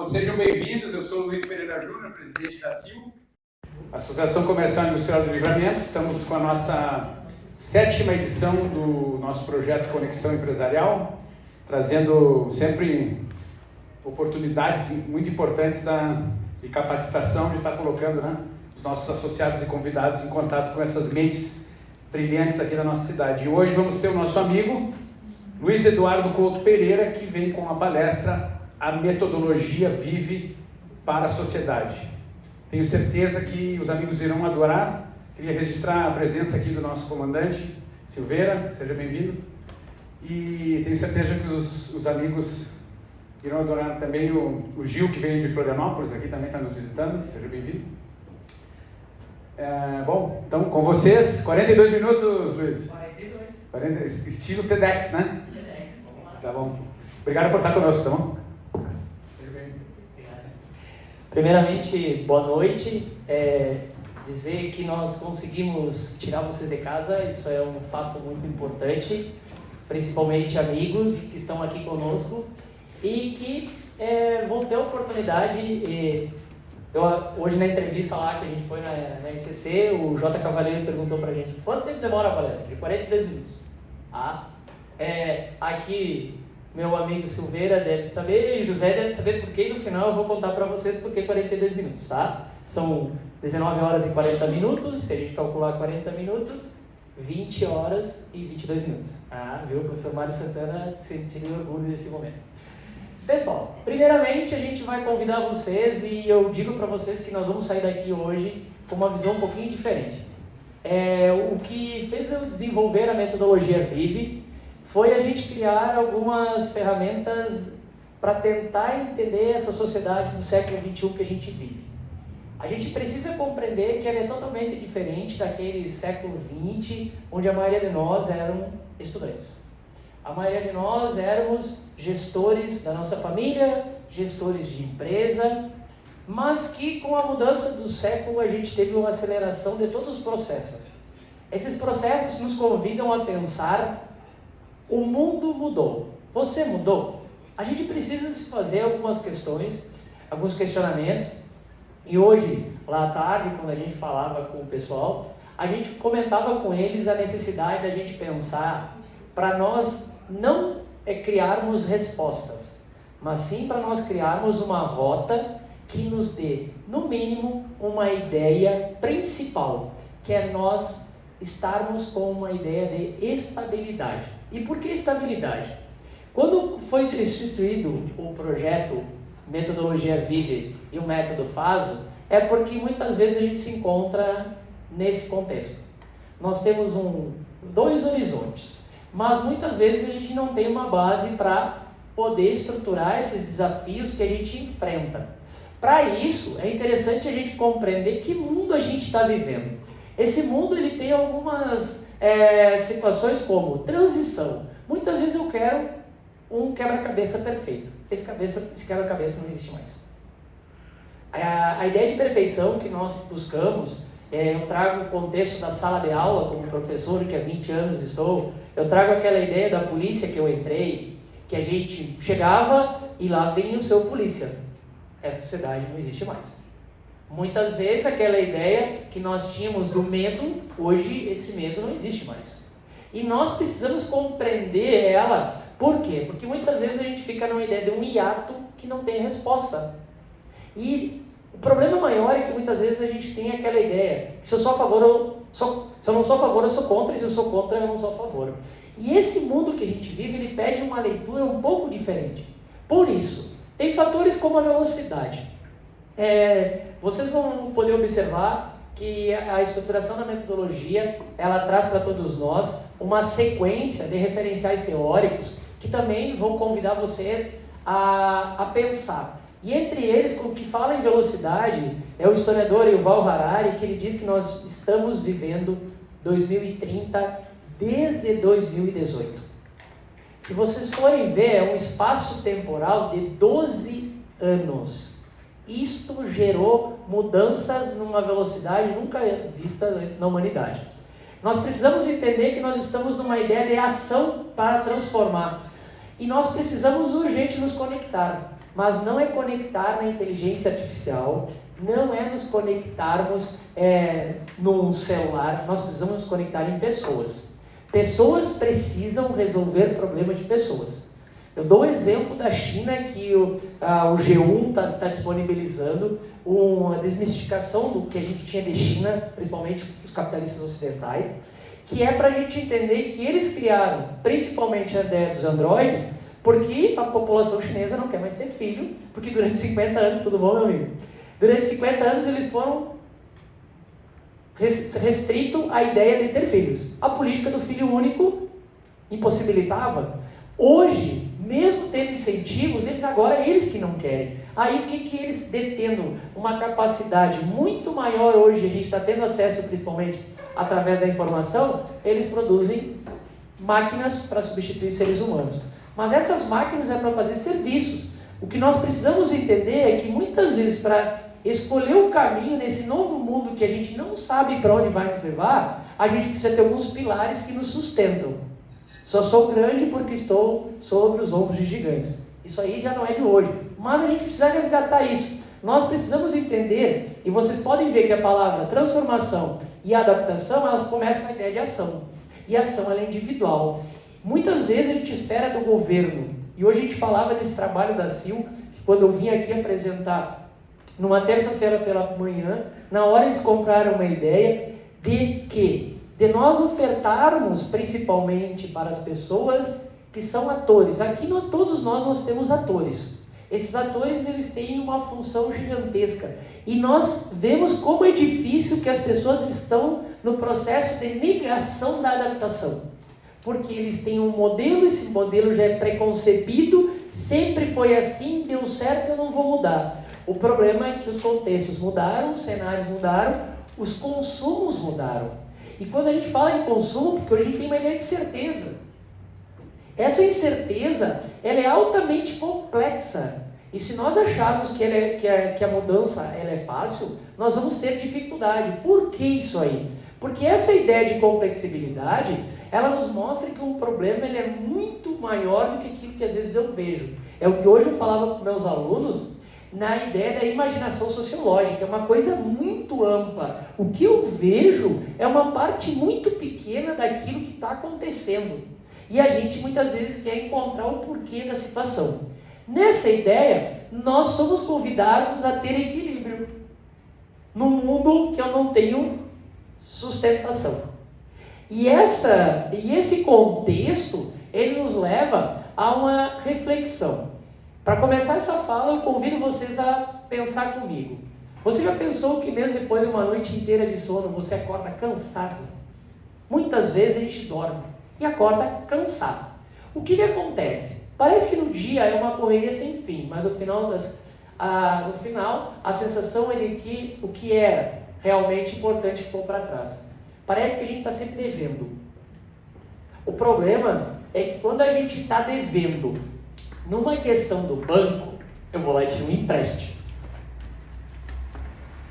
Então, sejam bem-vindos. Eu sou o Luiz Pereira Júnior, presidente da CIL, Associação Comercial e Industrial do Livramento. Estamos com a nossa 7ª edição do nosso projeto Conexão Empresarial, trazendo sempre oportunidades muito importantes de capacitação, de estar colocando, os nossos associados e convidados em contato com essas mentes brilhantes aqui da nossa cidade. E hoje vamos ter o nosso amigo Luiz Eduardo Couto Pereira, que vem com a palestra A Metodologia Vive para a Sociedade. Tenho certeza que os amigos irão adorar. Queria registrar a presença aqui do nosso comandante, Silveira, seja bem-vindo. E tenho certeza que os amigos irão adorar também o Gil, que veio de Florianópolis, aqui também está nos visitando, seja bem-vindo. Bom, então com vocês, 42 minutos, Luiz. 42. Estilo TEDx, né? TEDx, vamos lá. Tá bom. Obrigado por estar conosco, tá bom? Primeiramente, boa noite. Dizer que nós conseguimos tirar vocês de casa, isso é um fato muito importante, principalmente amigos que estão aqui conosco e que vão ter a oportunidade. Hoje na entrevista lá que a gente foi na ICC, o J. Cavaleiro perguntou pra gente quanto tempo demora a palestra? De 42 minutos. Aqui meu amigo Silveira deve saber, e José deve saber porque, e no final eu vou contar para vocês porque 42 minutos, tá? São 19 horas e 40 minutos, se a gente calcular 40 minutos, 20 horas e 22 minutos. Viu? O professor Mário Santana sentiria orgulho nesse momento. Pessoal, primeiramente a gente vai convidar vocês e eu digo para vocês que nós vamos sair daqui hoje com uma visão um pouquinho diferente. O que fez eu desenvolver a metodologia Vive foi a gente criar algumas ferramentas para tentar entender essa sociedade do século XXI que a gente vive. A gente precisa compreender que ela é totalmente diferente daquele século XX, onde a maioria de nós eram estudantes. A maioria de nós éramos gestores da nossa família, gestores de empresa, mas que com a mudança do século a gente teve uma aceleração de todos os processos. Esses processos nos convidam a pensar: o mundo mudou. Você mudou? A gente precisa se fazer algumas questões, alguns questionamentos. E hoje, lá à tarde, quando a gente falava com o pessoal, a gente comentava com eles a necessidade da gente pensar para nós não criarmos respostas, mas sim para nós criarmos uma rota que nos dê, no mínimo, uma ideia principal, que é nós estarmos com uma ideia de estabilidade. E por que estabilidade? Quando foi instituído o projeto Metodologia Vive e o Método FASO, é porque muitas vezes a gente se encontra nesse contexto. Nós temos dois horizontes, mas muitas vezes a gente não tem uma base para poder estruturar esses desafios que a gente enfrenta. Para isso, é interessante a gente compreender que mundo a gente está vivendo. Esse mundo ele tem algumas situações como transição. Muitas vezes eu quero um quebra-cabeça perfeito. Esse quebra-cabeça não existe mais. A ideia de perfeição que nós buscamos, eu trago o contexto da sala de aula como professor que há 20 anos estou, eu trago aquela ideia da polícia que eu entrei, que a gente chegava e lá vinha o seu polícia. Essa sociedade não existe mais. Muitas vezes aquela ideia que nós tínhamos do medo, hoje esse medo não existe mais. E nós precisamos compreender ela. Por quê? Porque muitas vezes a gente fica numa ideia de um hiato que não tem resposta. E o problema maior é que muitas vezes a gente tem aquela ideia que se eu sou a favor, se eu não sou a favor, eu sou contra, e se eu sou contra, eu não sou a favor. E esse mundo que a gente vive, ele pede uma leitura um pouco diferente. Por isso, tem fatores como a velocidade. Vocês vão poder observar que a estruturação da metodologia, ela traz para todos nós uma sequência de referenciais teóricos que também vão convidar vocês a pensar. E entre eles, o que fala em velocidade é o historiador Yuval Harari, que ele diz que nós estamos vivendo 2030 desde 2018. Se vocês forem ver, é um espaço temporal de 12 anos. Isto gerou mudanças numa velocidade nunca vista na humanidade. Nós precisamos entender que nós estamos numa ideia de ação para transformar. E nós precisamos urgente nos conectar. mas não é conectar na inteligência artificial, não é nos conectarmos num celular, nós precisamos nos conectar em pessoas. Pessoas precisam resolver problemas de pessoas. Eu dou o exemplo da China, que o G1 está disponibilizando uma desmistificação do que a gente tinha de China, principalmente os capitalistas ocidentais, que é para a gente entender que eles criaram, principalmente a ideia dos androides, porque a população chinesa não quer mais ter filho, porque durante 50 anos, tudo bom, meu amigo? Durante 50 anos eles foram restritos à ideia de ter filhos. A política do filho único impossibilitava. Hoje, mesmo tendo incentivos, eles que não querem. Aí o que eles detendo uma capacidade muito maior hoje, a gente está tendo acesso principalmente através da informação, eles produzem máquinas para substituir seres humanos. Mas essas máquinas é para fazer serviços. O que nós precisamos entender é que muitas vezes para escolher o caminho nesse novo mundo que a gente não sabe para onde vai nos levar, a gente precisa ter alguns pilares que nos sustentam. Só sou grande porque estou sobre os ombros de gigantes. Isso aí já não é de hoje, mas a gente precisa resgatar isso. Nós precisamos entender, e vocês podem ver que a palavra transformação e adaptação, elas começam com a ideia de ação. E a ação ela é individual. Muitas vezes a gente espera do governo, e hoje a gente falava desse trabalho da CIL, quando eu vim aqui apresentar numa terça-feira pela manhã, na hora eles compraram uma ideia de nós ofertarmos principalmente para as pessoas que são atores. Aqui todos nós temos atores. Esses atores eles têm uma função gigantesca e nós vemos como é difícil que as pessoas estão no processo de migração da adaptação, porque eles têm um modelo, esse modelo já é preconcebido, sempre foi assim, deu certo, eu não vou mudar. O problema é que os contextos mudaram, os cenários mudaram, os consumos mudaram. E quando a gente fala em consumo, porque hoje a gente tem uma ideia de certeza. Essa incerteza, ela é altamente complexa. E se nós acharmos que a mudança ela é fácil, nós vamos ter dificuldade. Por que isso aí? Porque essa ideia de complexibilidade, ela nos mostra que um problema ele é muito maior do que aquilo que às vezes eu vejo. É o que hoje eu falava com meus alunos, na ideia da imaginação sociológica, é uma coisa muito ampla. O que eu vejo é uma parte muito pequena daquilo que está acontecendo. E a gente muitas vezes quer encontrar o porquê da situação. Nessa ideia, nós somos convidados a ter equilíbrio num mundo que eu não tenho sustentação. E esse contexto, ele nos leva a uma reflexão. Para começar essa fala, eu convido vocês a pensar comigo. Você já pensou que mesmo depois de uma noite inteira de sono, você acorda cansado? Muitas vezes a gente dorme e acorda cansado. O que acontece? Parece que no dia é uma correria sem fim, mas no final a sensação é de que o que é realmente importante ficou para trás. Parece que a gente está sempre devendo. O problema é que quando a gente está devendo numa questão do banco, eu vou lá e tiro um empréstimo.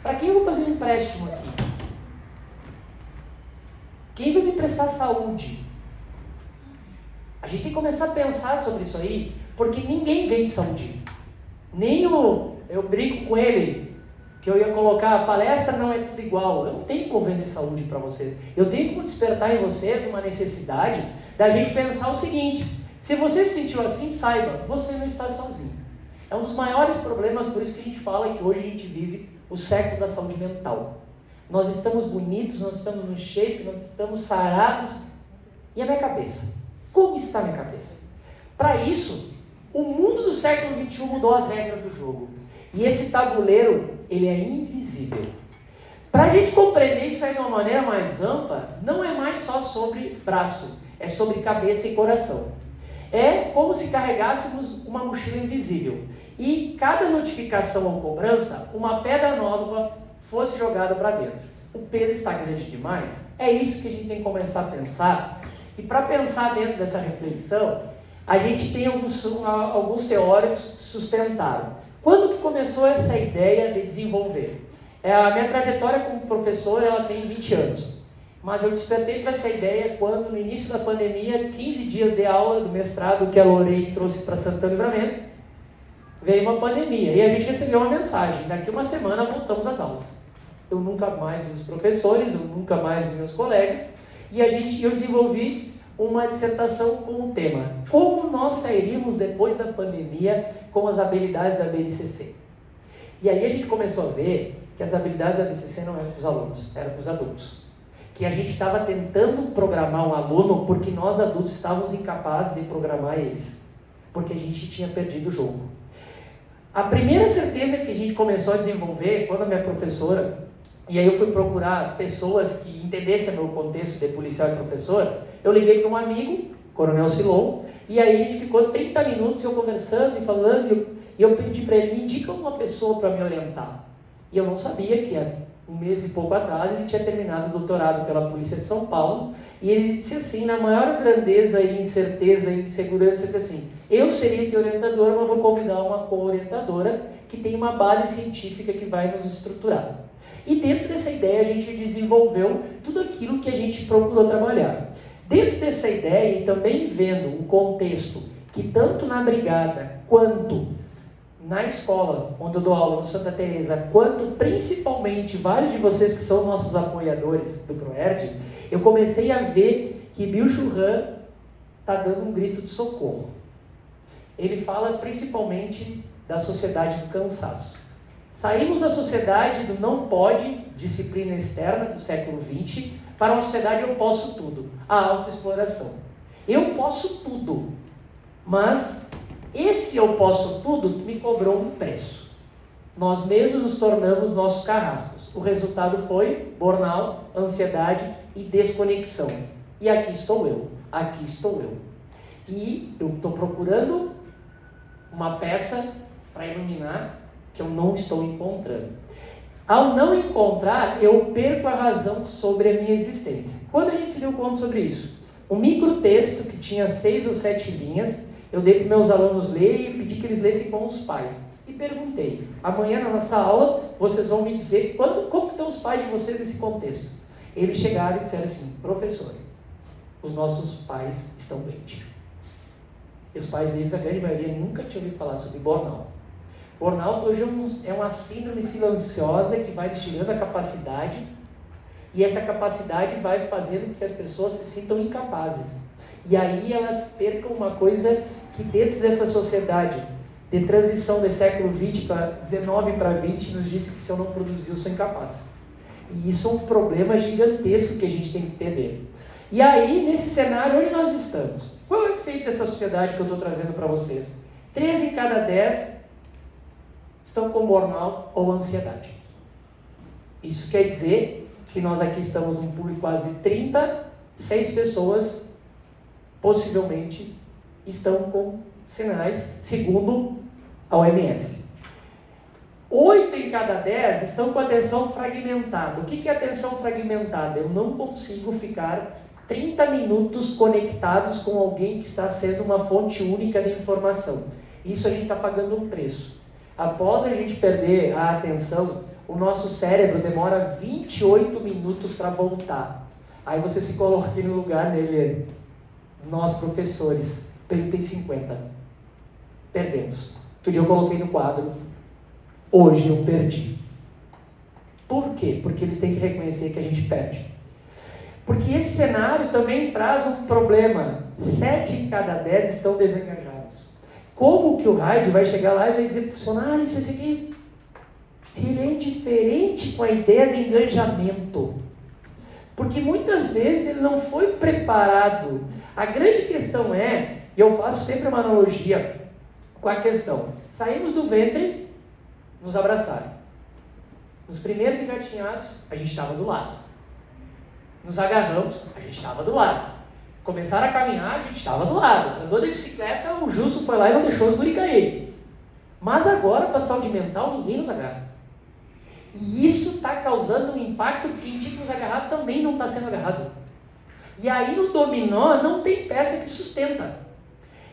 Para quem eu vou fazer um empréstimo aqui? Quem vai me prestar saúde? A gente tem que começar a pensar sobre isso aí, porque ninguém vende saúde. Eu brinco com ele, que eu ia colocar, a palestra não é tudo igual. Eu não tenho como vender saúde para vocês. Eu tenho como despertar em vocês uma necessidade da gente pensar o seguinte: se você se sentiu assim, saiba, você não está sozinho. É um dos maiores problemas, por isso que a gente fala que hoje a gente vive o século da saúde mental. Nós estamos bonitos, nós estamos no shape, nós estamos sarados. E a minha cabeça? Como está a minha cabeça? Para isso, o mundo do século XXI mudou as regras do jogo. E esse tabuleiro, ele é invisível. Para a gente compreender isso aí de uma maneira mais ampla, não é mais só sobre braço, é sobre cabeça e coração. É como se carregássemos uma mochila invisível e cada notificação ou cobrança, uma pedra nova fosse jogada para dentro. O peso está grande demais? É isso que a gente tem que começar a pensar. E para pensar dentro dessa reflexão, a gente tem alguns teóricos que sustentaram. Quando que começou essa ideia de desenvolver? A minha trajetória como professor, ela tem 20 anos. Mas eu despertei para essa ideia quando, no início da pandemia, 15 dias de aula do mestrado que a Lorei trouxe para Santana Livramento, veio uma pandemia e a gente recebeu uma mensagem: daqui uma semana voltamos às aulas. Eu nunca mais vi os professores, eu nunca mais vi meus colegas, e eu desenvolvi uma dissertação com o tema: como nós sairíamos depois da pandemia com as habilidades da BNCC. E aí a gente começou a ver que as habilidades da BNCC não eram para os alunos, eram para os adultos. Que a gente estava tentando programar um aluno porque nós adultos estávamos incapazes de programar eles, porque a gente tinha perdido o jogo. A primeira certeza que a gente começou a desenvolver, quando a minha professora, e aí eu fui procurar pessoas que entendessem o meu contexto de policial e professor, eu liguei para um amigo, Coronel Silon, e aí a gente ficou 30 minutos eu conversando e falando, e eu pedi para ele: me indica uma pessoa para me orientar. E eu não sabia que um mês e pouco atrás ele tinha terminado o doutorado pela Polícia de São Paulo, e ele disse assim, na maior grandeza e incerteza e insegurança, disse assim: eu seria teu orientador, mas vou convidar uma co-orientadora que tem uma base científica que vai nos estruturar. E dentro dessa ideia a gente desenvolveu tudo aquilo que a gente procurou trabalhar. Dentro dessa ideia, e também vendo o contexto que tanto na brigada quanto na escola onde eu dou aula no Santa Teresa, quanto principalmente vários de vocês que são nossos apoiadores do ProERD, eu comecei a ver que Bill Churran está dando um grito de socorro. Ele fala principalmente da sociedade do cansaço. Saímos da sociedade do não pode, disciplina externa do século XX, para uma sociedade eu posso tudo, a autoexploração. Eu posso tudo, mas esse eu posso tudo me cobrou um preço. Nós mesmos nos tornamos nossos carrascos. O resultado foi burnout, ansiedade e desconexão. E aqui estou eu, aqui estou eu. E eu estou procurando uma peça para iluminar que eu não estou encontrando. Ao não encontrar, eu perco a razão sobre a minha existência. Quando a gente se deu conta sobre isso? Um microtexto que tinha 6 ou 7 linhas, eu dei para meus alunos lerem e pedi que eles lessem com os pais. E perguntei: amanhã na nossa aula, vocês vão me dizer como estão os pais de vocês nesse contexto. Eles chegaram e disseram assim: professor, os nossos pais estão doentes. E os pais deles, a grande maioria, nunca tinham ouvido falar sobre burnout. Burnout hoje é uma síndrome silenciosa que vai tirando a capacidade, e essa capacidade vai fazendo com que as pessoas se sintam incapazes. E aí elas percam uma coisa que dentro dessa sociedade de transição do século XX para 19 para 20 nos disse que se eu não produzir eu sou incapaz. E isso é um problema gigantesco que a gente tem que entender. E aí, nesse cenário, onde nós estamos? Qual é o efeito dessa sociedade que eu estou trazendo para vocês? 3 em cada 10 estão com burnout ou ansiedade. Isso quer dizer que nós aqui estamos num público quase 30, 6 pessoas possivelmente estão com sinais, segundo a OMS. 8 em cada 10 estão com atenção fragmentada. O que é atenção fragmentada? Eu não consigo ficar 30 minutos conectados com alguém que está sendo uma fonte única de informação. Isso a gente está pagando um preço. Após a gente perder a atenção, o nosso cérebro demora 28 minutos para voltar. Aí você se coloca aqui no lugar dele. Nós, professores, ele tem 50. Perdemos. Outro dia eu coloquei no quadro: hoje eu perdi. Por quê? Porque eles têm que reconhecer que a gente perde. Porque esse cenário também traz um problema. 7 em cada 10 estão desengajados. Como que o rádio vai chegar lá e vai dizer para o funcionário: isso aqui, se ele é indiferente com a ideia de engajamento? Porque muitas vezes ele não foi preparado. A grande questão é, e eu faço sempre uma analogia com a questão: saímos do ventre, nos abraçaram. Nos primeiros engatinhados, a gente estava do lado. Nos agarramos, a gente estava do lado. Começaram a caminhar, a gente estava do lado. Andou de bicicleta, o Justo foi lá e não deixou os guri cair. Mas agora, para a saúde mental, ninguém nos agarra. E isso está causando um impacto, porque quem tinha que nos agarrar também não está sendo agarrado. E aí no dominó não tem peça que sustenta.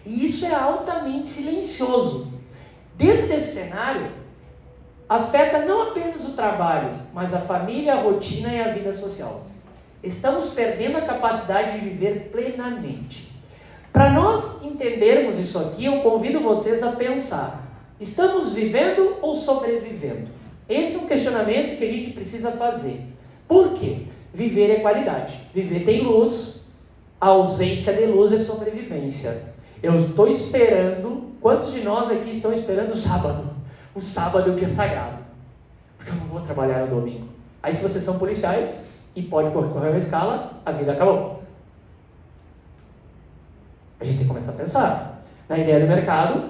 E isso é altamente silencioso. Dentro desse cenário, afeta não apenas o trabalho, mas a família, a rotina e a vida social. Estamos perdendo a capacidade de viver plenamente. Para nós entendermos isso aqui, eu convido vocês a pensar: Estamos vivendo ou sobrevivendo? Esse é um questionamento que a gente precisa fazer. Por quê? Viver é qualidade. Viver tem luz, a ausência de luz é sobrevivência. Eu estou esperando, quantos de nós aqui estão esperando o sábado? O sábado é o dia sagrado. Porque eu não vou trabalhar no domingo. Aí se vocês são policiais e pode correr uma escala, a vida acabou. A gente tem que começar a pensar. Na ideia do mercado,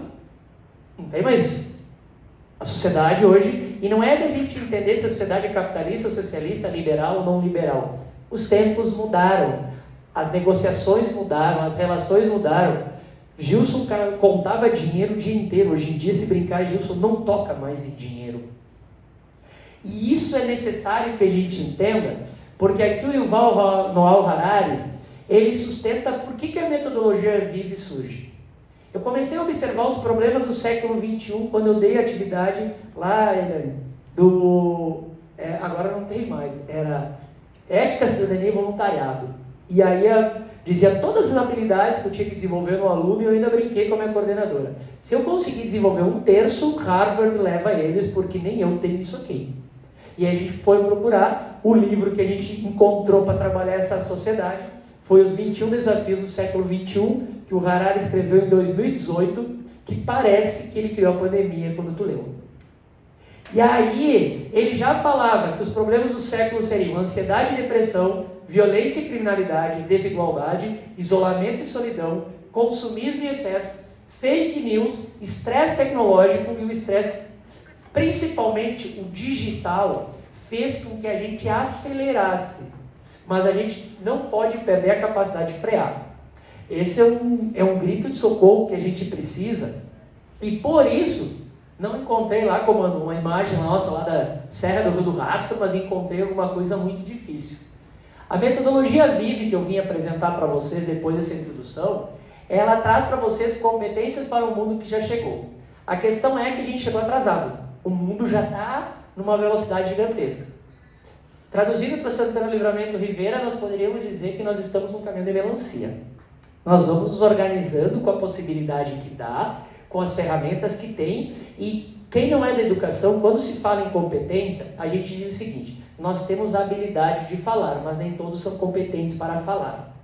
não tem mais. A sociedade hoje, e não é da gente entender se a sociedade é capitalista, socialista, liberal ou não liberal. Os tempos mudaram, as negociações mudaram, as relações mudaram. Gilson contava dinheiro o dia inteiro. Hoje em dia, se brincar, Gilson não toca mais em dinheiro. E isso é necessário que a gente entenda, porque aqui o Yuval Noah Harari, ele sustenta por que a metodologia Vive surge. Eu comecei a observar os problemas do século XXI quando eu dei atividade lá agora não tem mais, era Ética, Cidadania e Voluntariado. E aí dizia todas as habilidades que eu tinha que desenvolver no aluno e eu ainda brinquei com a minha coordenadora. Se eu conseguir desenvolver 1/3, Harvard leva eles, porque nem eu tenho isso aqui. E aí a gente foi procurar o livro que a gente encontrou para trabalhar essa sociedade. Foi os 21 desafios do século XXI, que o Harari escreveu em 2018, que parece que ele criou a pandemia quando tu leu. E aí, ele já falava que os problemas do século seriam ansiedade e depressão, violência e criminalidade, desigualdade, isolamento e solidão, consumismo e excesso, fake news, estresse tecnológico e o estresse, principalmente o digital, fez com que a gente acelerasse. Mas a gente não pode perder a capacidade de frear. Esse é um grito de socorro que a gente precisa. E por isso, não encontrei lá, comando, uma imagem nossa lá da Serra do Rio do Rastro, mas encontrei alguma coisa muito difícil. A metodologia Vive, que eu vim apresentar para vocês depois dessa introdução, ela traz para vocês competências para um mundo que já chegou. A questão é que a gente chegou atrasado. O mundo já está numa velocidade gigantesca. Traduzindo para Santana Livramento Rivera, nós poderíamos dizer que nós estamos no caminho de melancia. Nós vamos nos organizando com a possibilidade que dá, com as ferramentas que tem, e quem não é da educação, quando se fala em competência, a gente diz o seguinte: nós temos a habilidade de falar, mas nem todos são competentes para falar.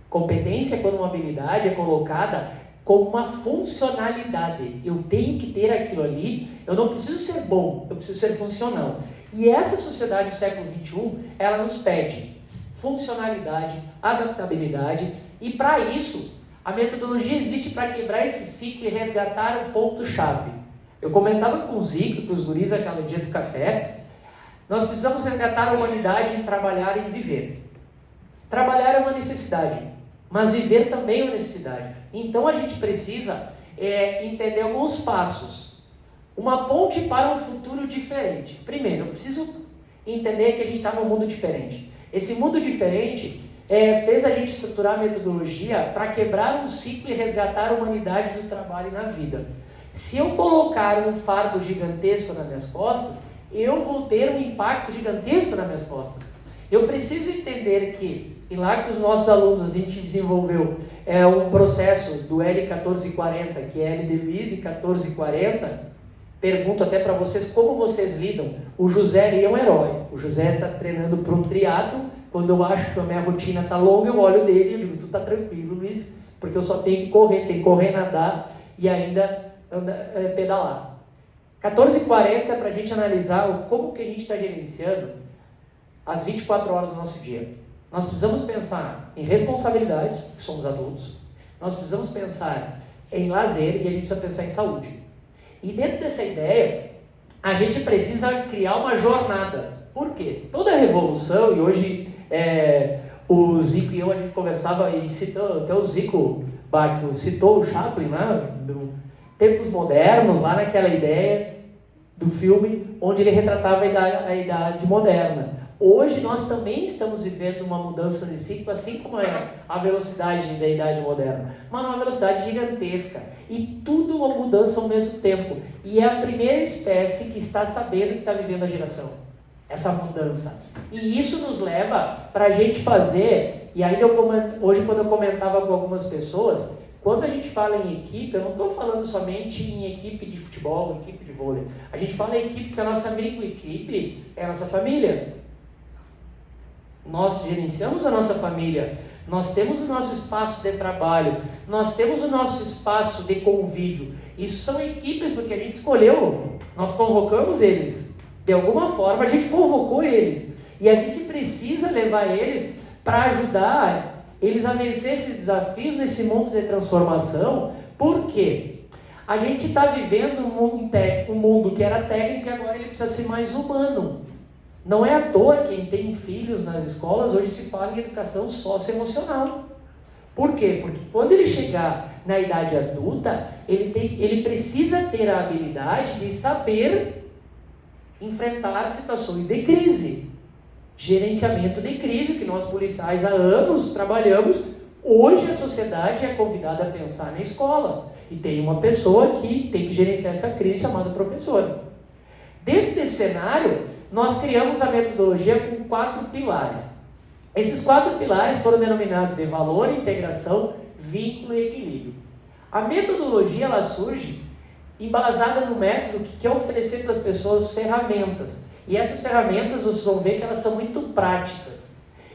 Competência é quando uma habilidade é colocada como uma funcionalidade. Eu tenho que ter aquilo ali, eu não preciso ser bom, eu preciso ser funcional. E essa sociedade do século XXI, ela nos pede funcionalidade, adaptabilidade, e para isso, a metodologia existe para quebrar esse ciclo e resgatar um ponto-chave. Eu comentava com o Zico, com os guris aquele dia do café, nós precisamos resgatar a humanidade em trabalhar e em viver. Trabalhar é uma necessidade, mas viver também é uma necessidade. Então a gente precisa entender alguns passos. Uma ponte para um futuro diferente. Primeiro, eu preciso entender que a gente está num mundo diferente. Esse mundo diferente fez a gente estruturar a metodologia para quebrar um ciclo e resgatar a humanidade do trabalho e na vida. Se eu colocar um fardo gigantesco nas minhas costas, eu vou ter um impacto gigantesco nas minhas costas. Eu preciso entender que, e lá com os nossos alunos a gente desenvolveu um processo do L1440, que é L de Luiz e 1440. Pergunto até para vocês como vocês lidam. O José é um herói. O José está treinando para um triatlo. Quando eu acho que a minha rotina está longa, eu olho dele e digo: tu está tranquilo, Luiz, porque eu só tenho que correr, nadar e ainda pedalar. 14h40 é para a gente analisar como que a gente está gerenciando as 24 horas do nosso dia. Nós precisamos pensar em responsabilidades, que somos adultos. Nós precisamos pensar em lazer e a gente precisa pensar em saúde. E dentro dessa ideia, a gente precisa criar uma jornada. Por quê? Toda revolução, e hoje o Zico e eu, a gente conversava e citou, até o Zico citou o Chaplin, né, do Tempos Modernos, lá naquela ideia do filme, onde ele retratava a idade moderna. Hoje nós também estamos vivendo uma mudança de ciclo, assim como a velocidade da idade moderna, mas numa velocidade gigantesca. E tudo uma mudança ao mesmo tempo. E é a primeira espécie que está sabendo que está vivendo a geração. Essa mudança. E isso nos leva para a gente fazer, e ainda hoje quando eu comentava com algumas pessoas, Quando a gente fala em equipe, eu não estou falando somente em equipe de futebol, equipe de vôlei. A gente fala em equipe porque a nossa microequipe é a nossa família. Nós gerenciamos a nossa família. Nós temos o nosso espaço de trabalho. Nós temos o nosso espaço de convívio. Isso são equipes porque a gente escolheu. Nós convocamos eles. De alguma forma, a gente convocou eles. E a gente precisa levar eles para ajudar eles a vencer esses desafios nesse mundo de transformação. Por quê? A gente está vivendo um mundo que era técnico e agora ele precisa ser mais humano. Não é à toa quem tem filhos nas escolas hoje se fala em educação socioemocional. Por quê? Porque quando ele chegar na idade adulta, ele precisa ter a habilidade de saber enfrentar situações de crise. Gerenciamento de crise, que nós policiais há anos trabalhamos. Hoje a sociedade é convidada a pensar na escola. E tem uma pessoa que tem que gerenciar essa crise chamada professor. Dentro desse cenário, nós criamos a metodologia com 4 pilares. Esses 4 pilares foram denominados de valor, integração, vínculo e equilíbrio. A metodologia ela surge embasada no método que quer oferecer para as pessoas ferramentas. E essas ferramentas vocês vão ver que elas são muito práticas.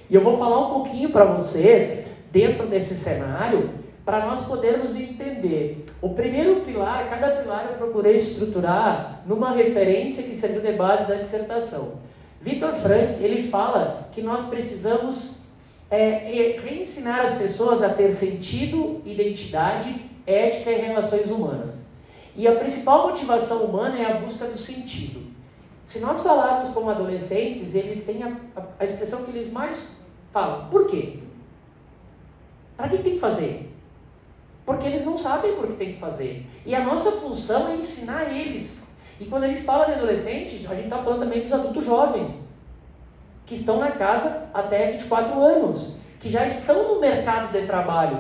E eu vou falar um pouquinho para vocês, dentro desse cenário, para nós podermos entender. O primeiro pilar, cada pilar eu procurei estruturar numa referência que serviu de base da dissertação. Viktor Frankl, ele fala que nós precisamos reensinar as pessoas a ter sentido, identidade, ética e relações humanas. E a principal motivação humana é a busca do sentido. Se nós falarmos como adolescentes, eles têm a expressão que eles mais falam. Por quê? Para que tem que fazer? Porque eles não sabem por que tem que fazer. E a nossa função é ensinar eles. E quando a gente fala de adolescentes, a gente está falando também dos adultos jovens, que estão na casa até 24 anos, que já estão no mercado de trabalho.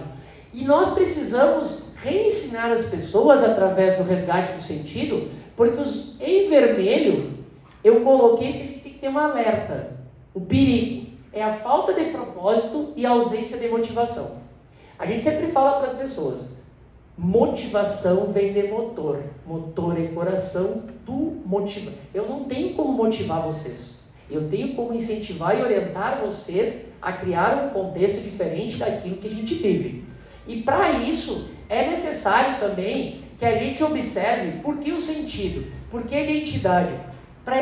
E nós precisamos reensinar as pessoas através do resgate do sentido, porque em vermelho eu coloquei que a gente tem que ter um alerta. O perigo é a falta de propósito e a ausência de motivação. A gente sempre fala para as pessoas, motivação vem de motor. Motor é coração do motiva. Eu não tenho como motivar vocês. Eu tenho como incentivar e orientar vocês a criar um contexto diferente daquilo que a gente vive. E para isso, é necessário também que a gente observe por que o sentido, por que a identidade. Para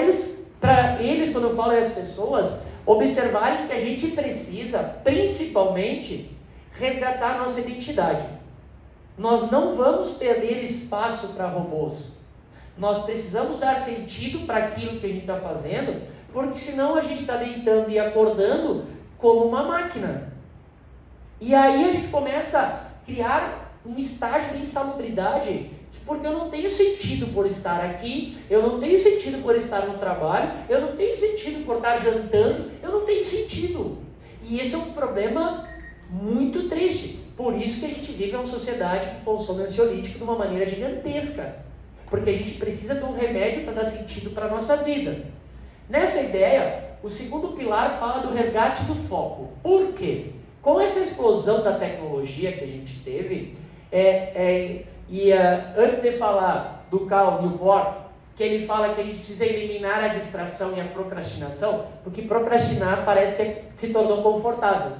eles, quando eu falo às pessoas, observarem que a gente precisa, principalmente, resgatar a nossa identidade. Nós não vamos perder espaço para robôs. Nós precisamos dar sentido para aquilo que a gente está fazendo, porque senão a gente está deitando e acordando como uma máquina. E aí a gente começa a criar um estágio de insalubridade, porque eu não tenho sentido por estar aqui, eu não tenho sentido por estar no trabalho, eu não tenho sentido por estar jantando, eu não tenho sentido. E esse é um problema muito triste. Por isso que a gente vive uma sociedade que consome ansiolítico de uma maneira gigantesca. Porque a gente precisa de um remédio para dar sentido para a nossa vida. Nessa ideia, o segundo pilar fala do resgate do foco. Por quê? Com essa explosão da tecnologia que a gente teve, antes de falar do Cal Newport, que ele fala que a gente precisa eliminar a distração e a procrastinação, porque procrastinar parece que se tornou confortável.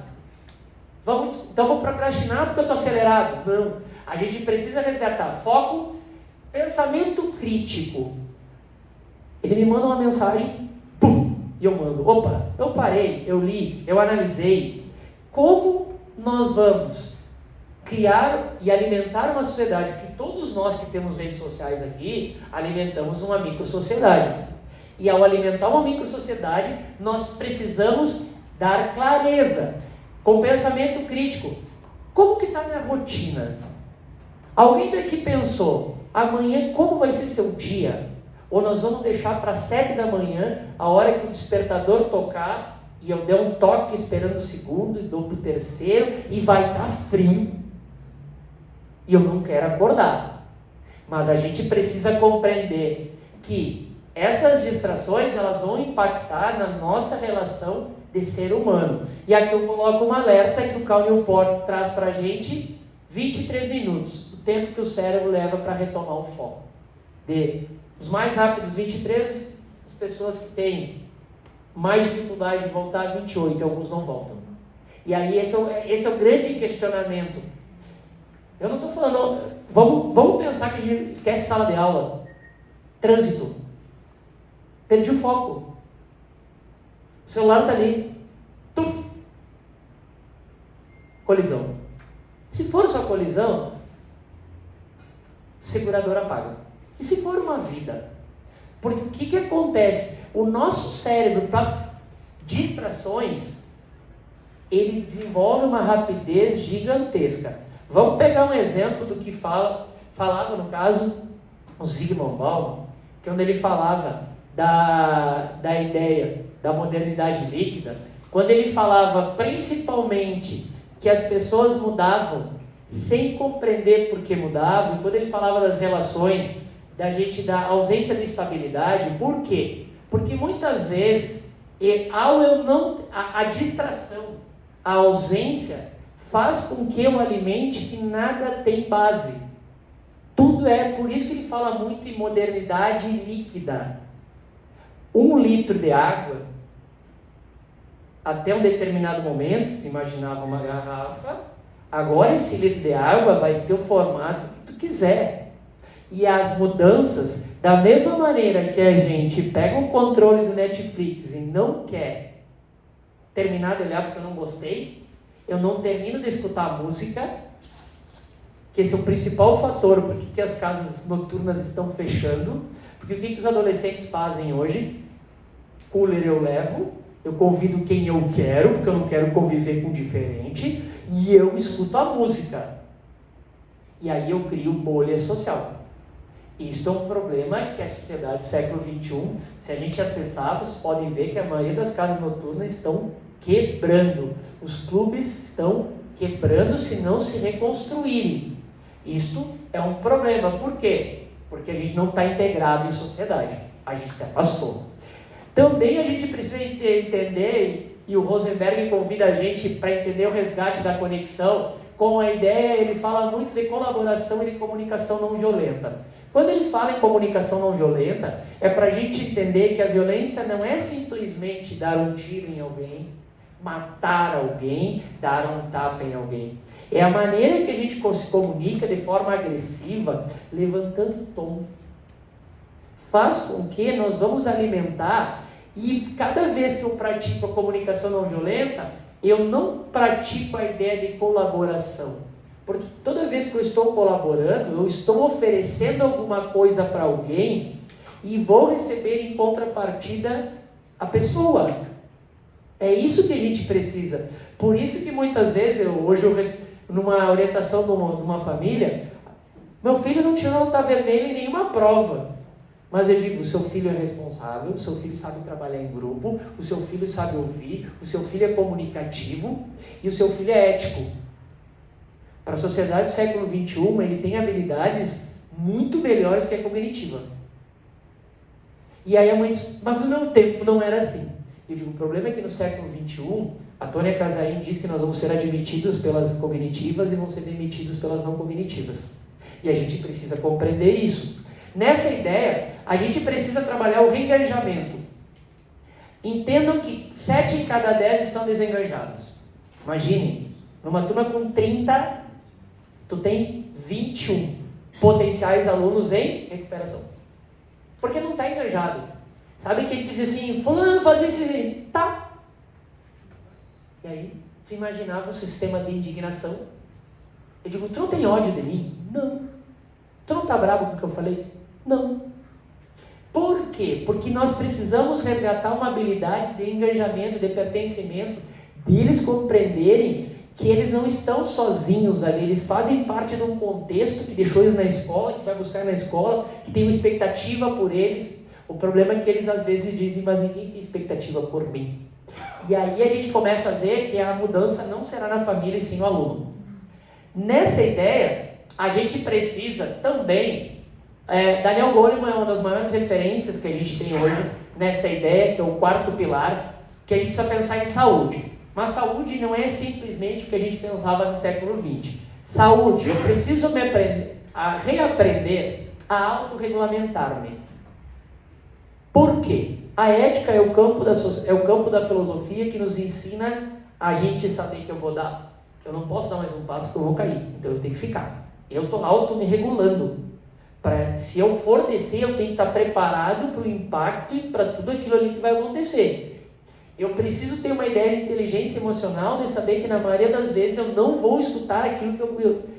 Então vou procrastinar porque eu estou acelerado. Não. A gente precisa resgatar foco, pensamento crítico. Ele me manda uma mensagem, puf, e eu mando. Opa, eu parei, eu li, eu analisei. Como nós vamos criar e alimentar uma sociedade que todos nós que temos redes sociais aqui, alimentamos uma microsociedade. E ao alimentar uma microsociedade, nós precisamos dar clareza. Com pensamento crítico, como que está a minha rotina? Alguém daqui pensou, amanhã como vai ser seu dia? Ou nós vamos deixar para 7 da manhã, a hora que o despertador tocar, e eu der um toque esperando o segundo, e dou para o terceiro, e vai estar frio. E eu não quero acordar. Mas a gente precisa compreender que essas distrações, elas vão impactar na nossa relação de ser humano. E aqui eu coloco um alerta que o Cal Newport traz para a gente, 23 minutos, o tempo que o cérebro leva para retomar o foco. Os mais rápidos 23, as pessoas que têm mais dificuldade de voltar 28, alguns não voltam. E aí esse é o grande questionamento. Eu não estou falando, vamos pensar que a gente esquece sala de aula, trânsito, perdi o foco, o celular está ali, tuf, colisão. Se for só colisão, seguradora paga. E se for uma vida? Porque o que acontece? O nosso cérebro, para distrações, ele desenvolve uma rapidez gigantesca. Vamos pegar um exemplo do que falava no caso, o Zygmunt Bauman, que quando ele falava da ideia da modernidade líquida, quando ele falava principalmente que as pessoas mudavam sem compreender por que mudavam, e quando ele falava das relações, da ausência de estabilidade, por quê? Porque muitas vezes a distração, a ausência, faz com que eu alimente que nada tem base. Tudo por isso que ele fala muito em modernidade líquida. 1 litro de água, até um determinado momento, tu imaginava uma garrafa, agora esse litro de água vai ter o formato que tu quiser. E as mudanças, da mesma maneira que a gente pega o controle do Netflix e não quer terminar de olhar porque eu não gostei, eu não termino de escutar a música, que esse é o principal fator porque as casas noturnas estão fechando, porque o que os adolescentes fazem hoje? Cooler eu levo, eu convido quem eu quero, porque eu não quero conviver com diferente, e eu escuto a música. E aí eu crio bolha social. Isso é um problema que a sociedade do século XXI, se a gente acessar, vocês podem ver que a maioria das casas noturnas estão quebrando. Os clubes estão quebrando se não se reconstruírem. Isto é um problema. Por quê? Porque a gente não está integrado em sociedade. A gente se afastou. Também a gente precisa entender, e o Rosenberg convida a gente para entender o resgate da conexão, com a ideia, ele fala muito de colaboração e de comunicação não violenta. Quando ele fala em comunicação não violenta, é para a gente entender que a violência não é simplesmente dar um tiro em alguém, matar alguém, dar um tapa em alguém. É a maneira que a gente se comunica de forma agressiva, levantando o tom. Faz com que nós vamos alimentar, e cada vez que eu pratico a comunicação não violenta, eu não pratico a ideia de colaboração. Porque toda vez que eu estou colaborando, eu estou oferecendo alguma coisa para alguém e vou receber em contrapartida a pessoa. É isso que a gente precisa. Por isso que muitas vezes, numa orientação de uma família, meu filho não tirou nota vermelha em nenhuma prova. Mas eu digo, o seu filho é responsável, o seu filho sabe trabalhar em grupo, o seu filho sabe ouvir, o seu filho é comunicativo e o seu filho é ético. Para a sociedade do século XXI, ele tem habilidades muito melhores que a cognitiva. E aí a mãe diz, mas no meu tempo não era assim. Eu digo, o problema é que no século XXI, a Tônia Casarim diz que nós vamos ser admitidos pelas cognitivas e vamos ser demitidos pelas não cognitivas. E a gente precisa compreender isso. Nessa ideia, a gente precisa trabalhar o reengajamento. Entendam que 7 em cada 10 estão desengajados. Imagine, numa turma com 30, tu tem 21 potenciais alunos em recuperação. Porque não está engajado. Sabe que tu diz assim, fulano, fazer isso aí. Tá. E aí, tu imaginava o sistema de indignação. Eu digo, tu não tem ódio de mim? Não. Tu não está bravo com o que eu falei? Não. Por quê? Porque nós precisamos resgatar uma habilidade de engajamento, de pertencimento, deles compreenderem que eles não estão sozinhos ali, eles fazem parte de um contexto que deixou eles na escola, que vai buscar na escola, que tem uma expectativa por eles. O problema é que eles às vezes dizem, mas ninguém tem expectativa por mim. E aí a gente começa a ver que a mudança não será na família e sim no aluno. Nessa ideia, a gente precisa também... Daniel Goleman é uma das maiores referências que a gente tem hoje nessa ideia, que é o 4º pilar, que a gente precisa pensar em saúde. Mas saúde não é simplesmente o que a gente pensava no século XX. Saúde, eu preciso reaprender a autorregulamentar-me. Por quê? A ética é o campo da filosofia que nos ensina a gente saber que eu não posso dar mais um passo porque eu vou cair, então eu tenho que ficar. Eu estou me regulando. Se eu for descer, eu tenho que estar preparado para o impacto e para tudo aquilo ali que vai acontecer. Eu preciso ter uma ideia de inteligência emocional, de saber que na maioria das vezes eu não vou escutar aquilo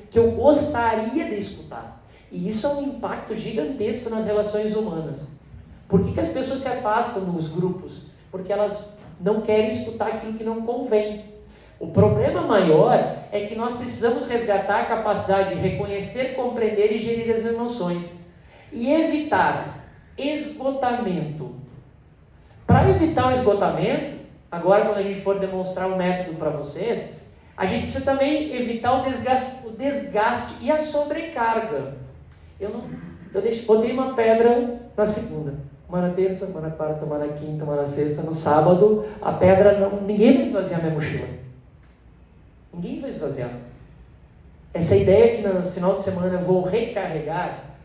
que eu gostaria de escutar. E isso é um impacto gigantesco nas relações humanas. Por que as pessoas se afastam nos grupos? Porque elas não querem escutar aquilo que não convém. O problema maior é que nós precisamos resgatar a capacidade de reconhecer, compreender e gerir as emoções. E evitar esgotamento. Para evitar o esgotamento, agora quando a gente for demonstrar um método para vocês, a gente precisa também evitar o desgaste e a sobrecarga. Botei uma pedra na segunda, uma na terça, uma na quarta, uma na quinta, uma na sexta, no sábado, a pedra, ninguém vai esvaziar minha mochila. Ninguém vai esvaziar. Essa ideia que no final de semana eu vou recarregar,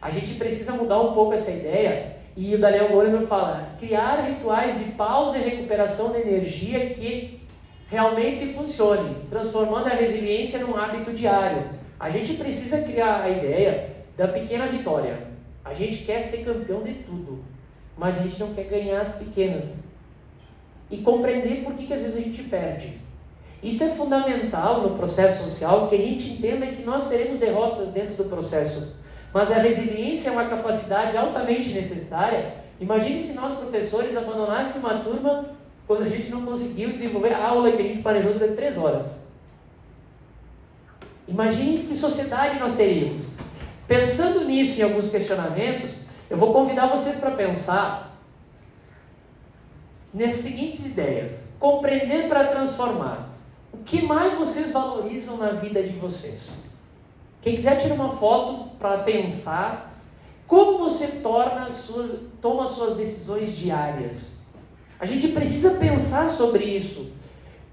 a gente precisa mudar um pouco essa ideia. E o Daniel Goleman fala, criar rituais de pausa e recuperação de energia que realmente funcione, transformando a resiliência num hábito diário. A gente precisa criar a ideia da pequena vitória. A gente quer ser campeão de tudo, mas a gente não quer ganhar as pequenas. E compreender por que às vezes a gente perde. Isso é fundamental no processo social, que a gente entenda que nós teremos derrotas dentro do processo. Mas a resiliência é uma capacidade altamente necessária. Imagine se nós, professores, abandonássemos uma turma quando a gente não conseguiu desenvolver a aula que a gente planejou durante 3 horas. Imagine que sociedade nós teríamos. Pensando nisso e em alguns questionamentos, eu vou convidar vocês para pensar nessas seguintes ideias. Compreender para transformar. O que mais vocês valorizam na vida de vocês? Quem quiser tirar uma foto para pensar como você toma suas decisões diárias. A gente precisa pensar sobre isso.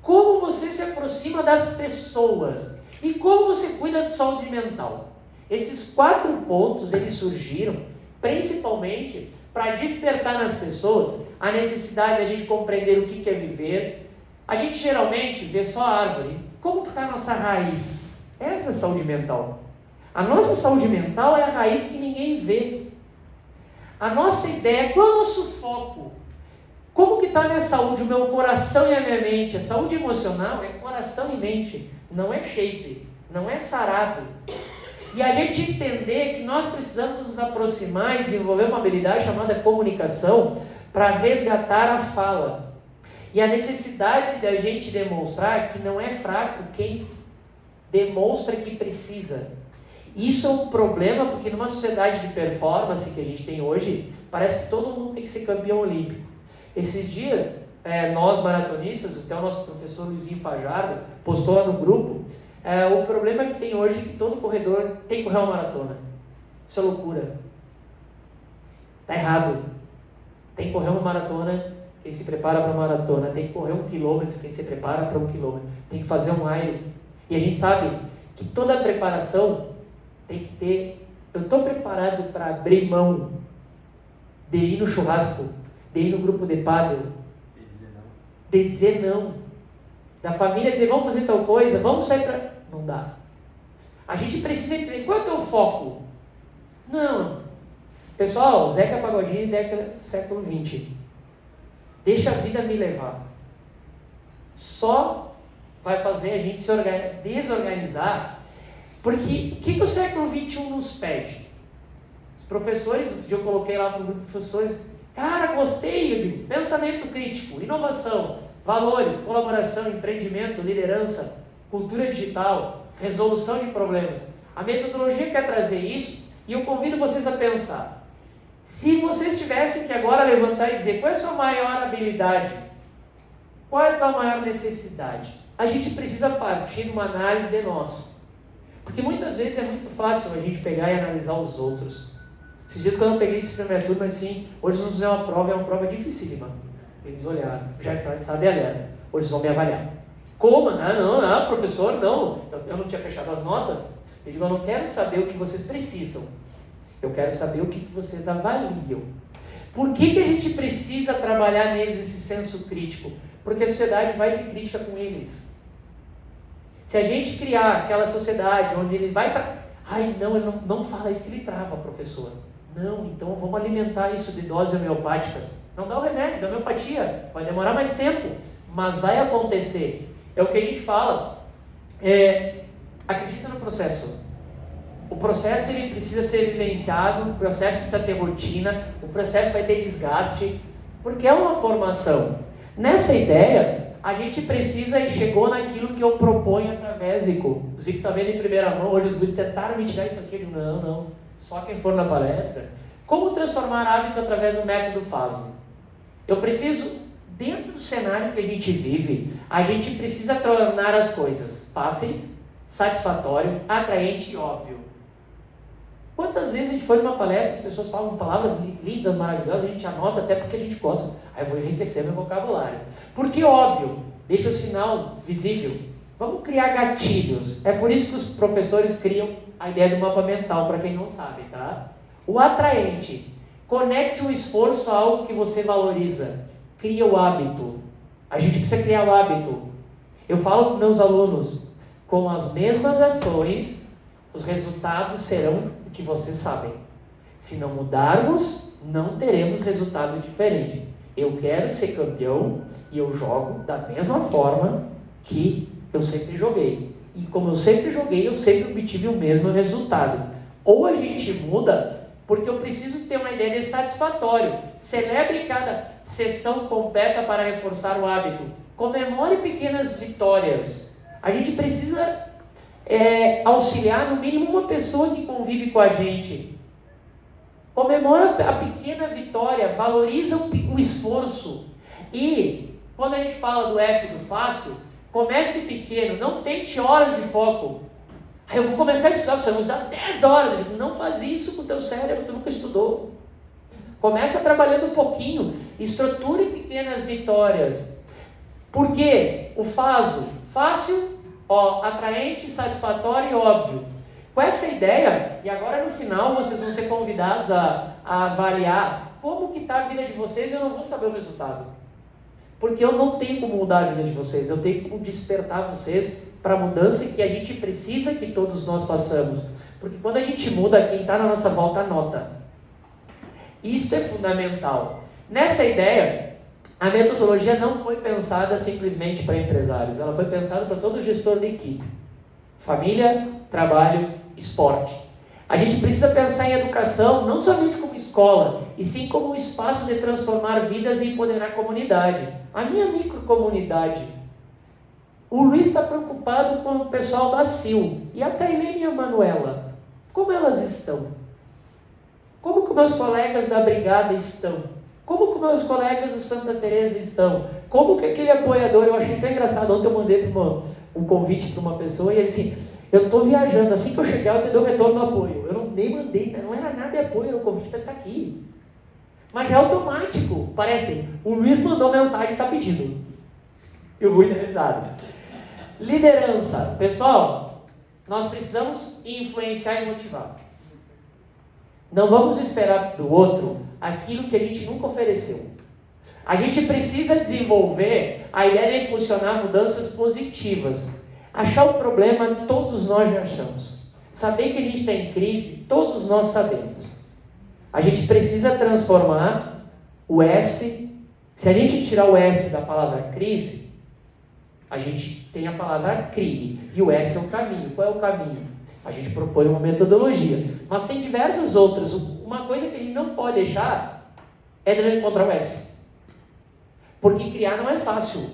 Como você se aproxima das pessoas e como você cuida de saúde mental. Esses 4 pontos eles surgiram principalmente para despertar nas pessoas a necessidade de a gente compreender o que é viver. A gente geralmente vê só a árvore. Como que está a nossa raiz? Essa é a saúde mental. A nossa saúde mental é a raiz que ninguém vê. A nossa ideia, qual é o nosso foco? Como que está a minha saúde, o meu coração e a minha mente? A saúde emocional é coração e mente, não é shape, não é sarado. E a gente entender que nós precisamos nos aproximar e desenvolver uma habilidade chamada comunicação para resgatar a fala. E a necessidade da gente demonstrar que não é fraco quem demonstra que precisa. Isso é um problema porque numa sociedade de performance que a gente tem hoje, parece que todo mundo tem que ser campeão olímpico. Esses dias, nós maratonistas, até o nosso professor Luizinho Fajardo postou lá no grupo, o problema que tem hoje é que todo corredor tem que correr uma maratona. Isso é loucura. Está errado. Tem que correr uma maratona quem se prepara para uma maratona. Tem que correr 1 quilômetro quem se prepara para 1 quilômetro. Tem que fazer um Iron. E a gente sabe que toda a preparação tem que ter... Eu estou preparado para abrir mão de ir no churrasco, de ir no grupo de pádel, de dizer não. Da família dizer, vamos fazer tal coisa, vamos sair para... Não dá. A gente precisa entender, qual é o teu foco? Não. Pessoal, Zeca Pagodinho, século XX. Deixa a vida me levar. Só vai fazer a gente se desorganizar, porque o que o século XXI nos pede? Os professores, outro dia eu coloquei lá para o grupo de professores, cara, gostei, eu digo, pensamento crítico, inovação, valores, colaboração, empreendimento, liderança, cultura digital, resolução de problemas. A metodologia quer trazer isso e eu convido vocês a pensar. Se vocês tivessem que agora levantar e dizer qual é a sua maior habilidade, qual é a tua maior necessidade, a gente precisa partir de uma análise de nós. Porque muitas vezes é muito fácil a gente pegar e analisar os outros. Esses dias quando eu peguei esse primeiro turno assim, hoje nós vamos fazer uma prova, é uma prova dificílima. Eles olharam, já está alerta, hoje eles vão me avaliar. Como? Não, professor, não. Eu não tinha fechado as notas. Eu digo, eu não quero saber o que vocês precisam. Eu quero saber o que vocês avaliam. Por que a gente precisa trabalhar neles esse senso crítico? Porque a sociedade vai ser crítica com eles. Se a gente criar aquela sociedade onde ele vai... Ai, não, ele não fala isso que ele trava, professor. Não, então vamos alimentar isso de doses homeopáticas. Não dá o remédio, da homeopatia. Vai demorar mais tempo, mas vai acontecer. É o que a gente fala. Acredita no processo. O processo ele precisa ser vivenciado, o processo precisa ter rotina, o processo vai ter desgaste, porque é uma formação. Nessa ideia, a gente precisa e chegou naquilo que eu proponho através, Zico. O Zico está vendo em primeira mão, hoje os guri tentaram mitigar isso aqui, eu digo, não, só quem for na palestra. Como transformar hábito através do método FASO? Eu preciso, dentro do cenário que a gente vive, a gente precisa tornar as coisas fáceis, satisfatório, atraente e óbvio. Quantas vezes a gente foi numa palestra, as pessoas falam palavras lindas, maravilhosas, a gente anota até porque a gente gosta. Aí eu vou enriquecer meu vocabulário. Porque óbvio, deixa o sinal visível. Vamos criar gatilhos. É por isso que os professores criam a ideia do mapa mental, para quem não sabe, tá? O atraente. Conecte o esforço a algo que você valoriza. Cria o hábito. A gente precisa criar o hábito. Eu falo com meus alunos, com as mesmas ações, os resultados serão o que vocês sabem. Se não mudarmos, não teremos resultado diferente. Eu quero ser campeão e eu jogo da mesma forma que eu sempre joguei. E como eu sempre joguei, eu sempre obtive o mesmo resultado. Ou a gente muda, porque eu preciso ter uma ideia de satisfatório. Celebre cada sessão completa para reforçar o hábito. Comemore pequenas vitórias. A gente precisa auxiliar no mínimo uma pessoa que convive com a gente. Comemora a pequena vitória, valoriza o esforço. E quando a gente fala do F do fácil, comece pequeno, não tente horas de foco. Aí eu vou começar a estudar, você vai estudar 10 horas. Eu digo, não faz isso com o teu cérebro, tu nunca estudou. Começa trabalhando um pouquinho, estruture pequenas vitórias. Por quê? O FASO, fácil, atraente, satisfatório e óbvio. Com essa ideia, e agora no final vocês vão ser convidados a avaliar como que está a vida de vocês, eu não vou saber o resultado. Porque eu não tenho como mudar a vida de vocês, eu tenho como despertar vocês para a mudança que a gente precisa que todos nós façamos. Porque quando a gente muda, quem está na nossa volta nota. Isso é fundamental. Nessa ideia, a metodologia não foi pensada simplesmente para empresários, ela foi pensada para todo gestor de equipe. Família, trabalho, esporte. A gente precisa pensar em educação não somente como escola, e sim como um espaço de transformar vidas e empoderar a comunidade. A minha microcomunidade. O Luiz está preocupado com o pessoal da CIL. E a Tailene e a Manuela? Como elas estão? Como que meus colegas da Brigada estão? Como que meus colegas do Santa Teresa estão? Como que aquele apoiador, eu achei tão engraçado, ontem eu mandei um convite para uma pessoa e ele assim, eu estou viajando, assim que eu chegar eu te dou retorno do apoio. Eu nem mandei, não era nada de apoio, era um convite para ele estar aqui. Mas é automático, parece, o Luiz mandou mensagem e está pedindo. E o Rui deu risada. Liderança. Pessoal, nós precisamos influenciar e motivar. Não vamos esperar do outro aquilo que a gente nunca ofereceu. A gente precisa desenvolver a ideia de impulsionar mudanças positivas. Achar o problema, todos nós já achamos. Saber que a gente está em crise, todos nós sabemos. A gente precisa transformar o S. Se a gente tirar o S da palavra crise, a gente tem a palavra CRIE. E o S é o caminho. Qual é o caminho? A gente propõe uma metodologia. Mas tem diversas outras. Uma coisa que a gente não pode deixar é de encontrar o S. Porque criar não é fácil.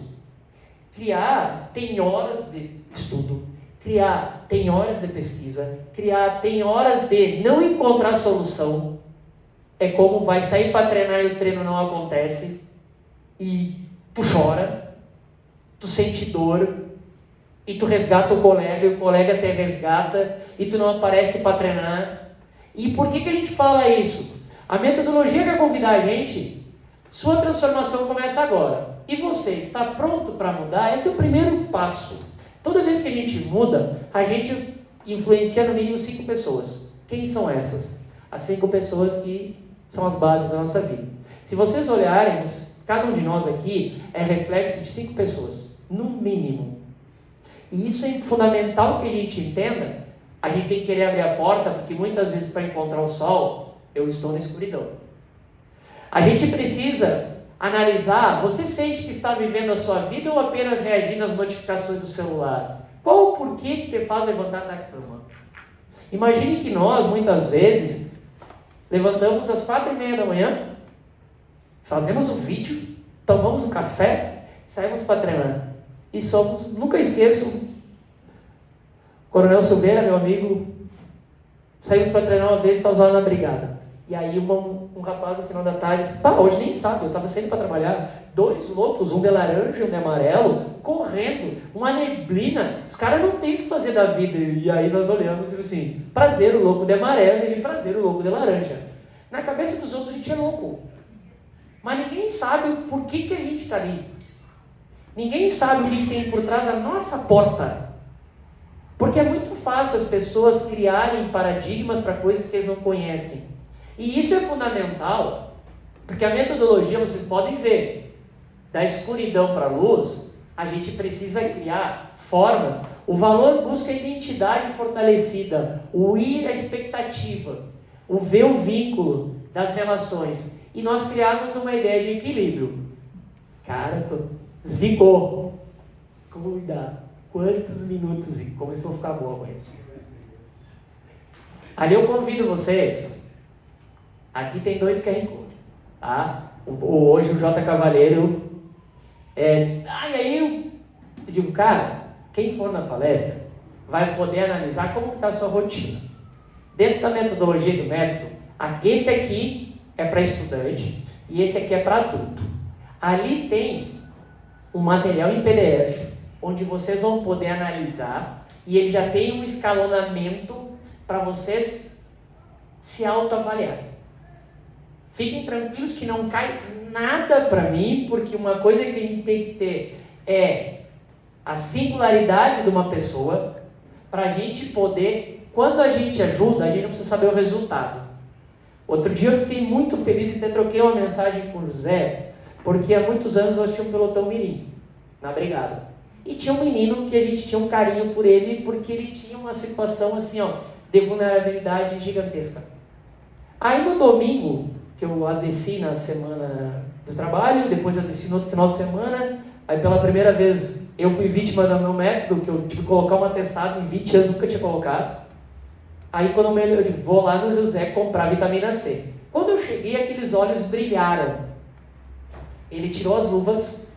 Criar tem horas de estudo. Criar tem horas de pesquisa. Criar tem horas de não encontrar solução. É como vai sair para treinar e o treino não acontece. E tu chora. Tu sente dor. E tu resgata o colega, e o colega te resgata, e tu não aparece para treinar. E por que a gente fala isso? A metodologia quer convidar a gente, sua transformação começa agora. E você está pronto para mudar? Esse é o primeiro passo. Toda vez que a gente muda, a gente influencia no mínimo 5 pessoas. Quem são essas? As 5 pessoas que são as bases da nossa vida. Se vocês olharem, cada um de nós aqui é reflexo de 5 pessoas, no mínimo. E isso é fundamental que a gente entenda. A gente tem que querer abrir a porta, porque muitas vezes para encontrar o sol, eu estou na escuridão. A gente precisa analisar, você sente que está vivendo a sua vida ou apenas reagindo às notificações do celular? Qual o porquê que te faz levantar da cama? Imagine que nós, muitas vezes, levantamos às 4:30 da manhã, fazemos um vídeo, tomamos um café, saímos para treinar. E nunca esqueço, Coronel Silveira, meu amigo, saímos para treinar uma vez, está usando na brigada. E aí um rapaz no final da tarde disse, hoje nem sabe, eu estava saindo para trabalhar, 2 loucos, um de laranja e um de amarelo, correndo, uma neblina, os caras não têm o que fazer da vida. E aí nós olhamos e assim, prazer o louco de amarelo e prazer o louco de laranja. Na cabeça dos outros a gente é louco, mas ninguém sabe o porquê que a gente está ali. Ninguém sabe o que tem por trás da nossa porta. Porque é muito fácil as pessoas criarem paradigmas para coisas que eles não conhecem. E isso é fundamental, porque a metodologia, vocês podem ver, da escuridão para a luz, a gente precisa criar formas. O valor busca a identidade fortalecida, o ir a expectativa, o ver o vínculo das relações. E nós criarmos uma ideia de equilíbrio. Cara, zicou. Como lidar? Quantos minutos? E começou a ficar boa a coisa. Ali eu convido vocês. Aqui tem 2 QR Code. Tá? Hoje o J. Cavalheiro disse, e aí eu digo, cara, quem for na palestra vai poder analisar como está a sua rotina. Dentro da metodologia do método, esse aqui é para estudante e esse aqui é para adulto. Ali tem um material em PDF, onde vocês vão poder analisar, e ele já tem um escalonamento para vocês se autoavaliarem. Fiquem tranquilos que não cai nada para mim, porque uma coisa que a gente tem que ter é a singularidade de uma pessoa, para a gente poder, quando a gente ajuda, a gente não precisa saber o resultado. Outro dia eu fiquei muito feliz e até troquei uma mensagem com o José, porque há muitos anos nós tínhamos um pelotão mirim, na brigada. E tinha um menino que a gente tinha um carinho por ele, porque ele tinha uma situação assim, de vulnerabilidade gigantesca. Aí no domingo, que eu desci na semana do trabalho, depois eu desci no outro final de semana, aí pela primeira vez eu fui vítima do meu método, que eu tive que colocar um atestado em 20 anos, nunca tinha colocado. Aí quando eu digo, vou lá no José comprar vitamina C. Quando eu cheguei, aqueles olhos brilharam. Ele tirou as luvas,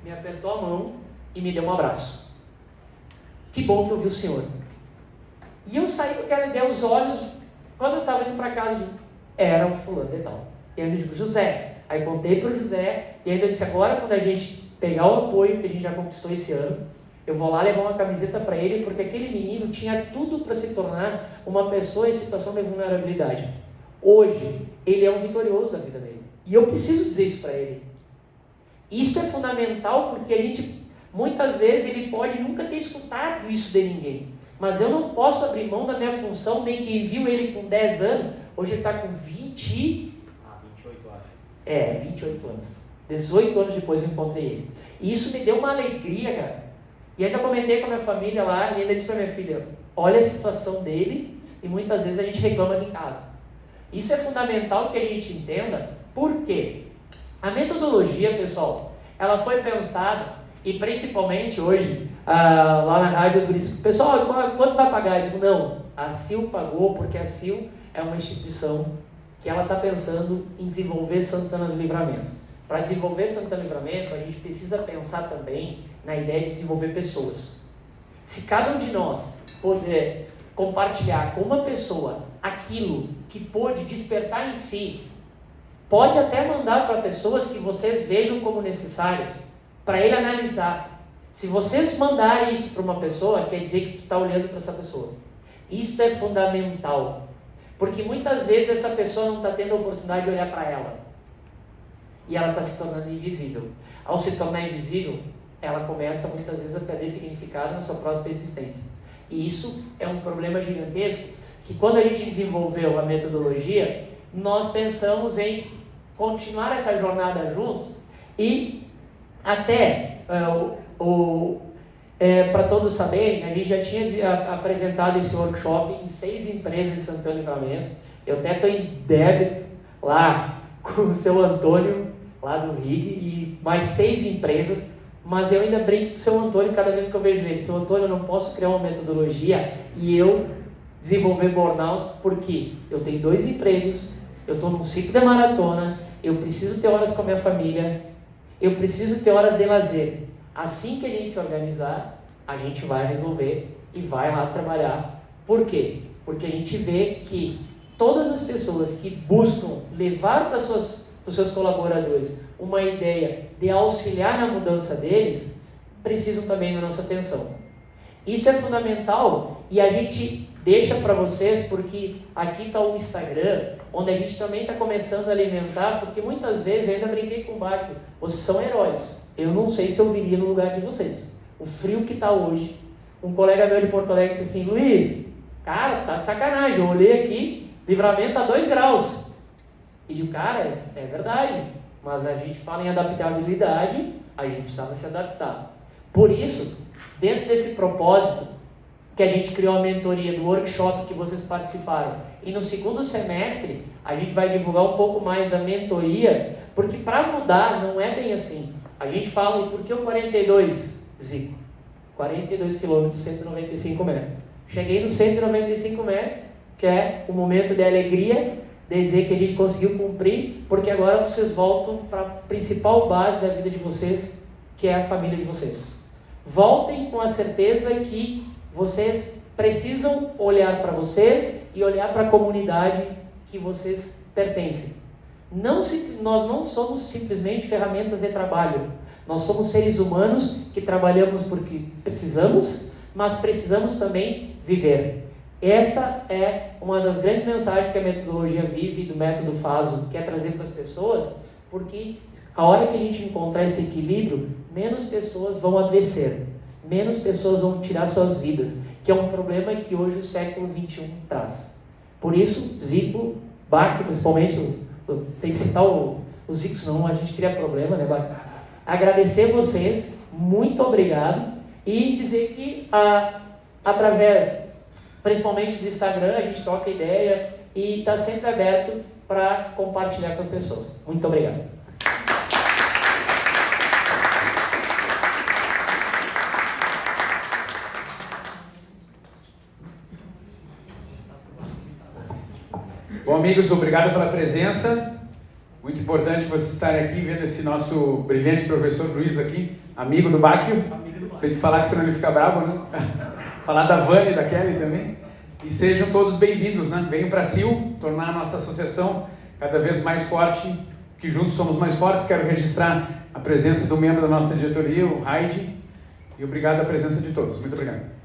me apertou a mão e me deu um abraço. Que bom que eu vi o senhor. E eu saí com aquela ideia, os olhos, quando eu estava indo para casa, eu digo, era o fulano de tal. E aí eu digo, José. Aí contei para o José, e aí eu disse, agora quando a gente pegar o apoio que a gente já conquistou esse ano, eu vou lá levar uma camiseta para ele, porque aquele menino tinha tudo para se tornar uma pessoa em situação de vulnerabilidade. Hoje, ele é um vitorioso da vida dele. E eu preciso dizer isso para ele. Isso é fundamental, porque a gente, muitas vezes, ele pode nunca ter escutado isso de ninguém. Mas eu não posso abrir mão da minha função, nem quem viu ele com 10 anos, hoje ele está com 28, eu acho. 28 anos. 18 anos depois eu encontrei ele. E isso me deu uma alegria, cara. E ainda comentei com a minha família lá, e ainda disse para minha filha, olha a situação dele, e muitas vezes a gente reclama aqui em casa. Isso é fundamental que a gente entenda, por quê? A metodologia, pessoal, ela foi pensada, e principalmente hoje, lá na rádio, os guris, pessoal, quanto vai pagar? Eu digo, não, a CIL pagou, porque a CIL é uma instituição que ela está pensando em desenvolver Santana do Livramento. Para desenvolver Santana do Livramento, a gente precisa pensar também na ideia de desenvolver pessoas. Se cada um de nós puder compartilhar com uma pessoa aquilo que pôde despertar em si, pode até mandar para pessoas que vocês vejam como necessárias, para ele analisar. Se vocês mandarem isso para uma pessoa, quer dizer que tu está olhando para essa pessoa. Isso é fundamental, porque muitas vezes essa pessoa não está tendo a oportunidade de olhar para ela. e ela está se tornando invisível. Ao se tornar invisível, ela começa muitas vezes a perder significado na sua própria existência. E isso é um problema gigantesco, que quando a gente desenvolveu a metodologia, nós pensamos em continuar essa jornada juntos e até para todos saberem, a gente já tinha apresentado esse workshop em 6 empresas de Santana Livramento. Eu até estou em débito lá com o seu Antônio, lá do RIG, e mais 6 empresas, mas eu ainda brinco com o seu Antônio cada vez que eu vejo ele. Seu Antônio, eu não posso criar uma metodologia e eu desenvolver burnout, porque eu tenho 2 empregos, eu estou num ciclo de maratona, eu preciso ter horas com a minha família, eu preciso ter horas de lazer. Assim que a gente se organizar, a gente vai resolver e vai lá trabalhar. Por quê? Porque a gente vê que todas as pessoas que buscam levar para os seus colaboradores uma ideia de auxiliar na mudança deles, precisam também da nossa atenção. Isso é fundamental e a gente deixa para vocês, porque aqui está o Instagram, onde a gente também está começando a alimentar, porque muitas vezes eu ainda brinquei com o Báquio, vocês são heróis. Eu não sei se eu viria no lugar de vocês. O frio que está hoje, um colega meu de Porto Alegre disse assim, Luiz, cara, tá de sacanagem, eu olhei aqui, Livramento a 2 graus. E digo, cara, é verdade, mas a gente fala em adaptabilidade, a gente precisava se adaptar. Por isso, dentro desse propósito, que a gente criou a mentoria do workshop que vocês participaram, e no 2º semestre, a gente vai divulgar um pouco mais da mentoria, porque para mudar não é bem assim. A gente fala, e por que o 42, Zico? 42 km, 195 metros. Cheguei nos 195 metros, que é o momento de alegria, de dizer que a gente conseguiu cumprir, porque agora vocês voltam para a principal base da vida de vocês, que é a família de vocês. Voltem com a certeza que vocês precisam olhar para vocês e olhar para a comunidade que vocês pertencem. Nós não somos simplesmente ferramentas de trabalho. Nós somos seres humanos que trabalhamos porque precisamos, mas precisamos também viver. Esta é uma das grandes mensagens que a metodologia Vive, do método FASO, quer trazer para as pessoas, porque a hora que a gente encontrar esse equilíbrio, menos pessoas vão adoecer, menos pessoas vão tirar suas vidas, que é um problema que hoje o século XXI traz. Por isso, Zico, Báquio, principalmente, tem que citar o Zico, senão a gente cria problema, né, Báquio? Agradecer vocês, muito obrigado, e dizer que através, principalmente do Instagram, a gente troca ideia e está sempre aberto para compartilhar com as pessoas. Muito obrigado. Bom, amigos, obrigado pela presença. Muito importante vocês estarem aqui vendo esse nosso brilhante professor Luiz aqui, amigo do Báquio. Tem que falar que senão ele fica bravo, né? Falar da Vânia e da Kelly também. E sejam todos bem-vindos, né? Venham para a CIL, tornar a nossa associação cada vez mais forte, que juntos somos mais fortes. Quero registrar a presença do membro da nossa diretoria, o Raid, e obrigado a presença de todos. Muito obrigado.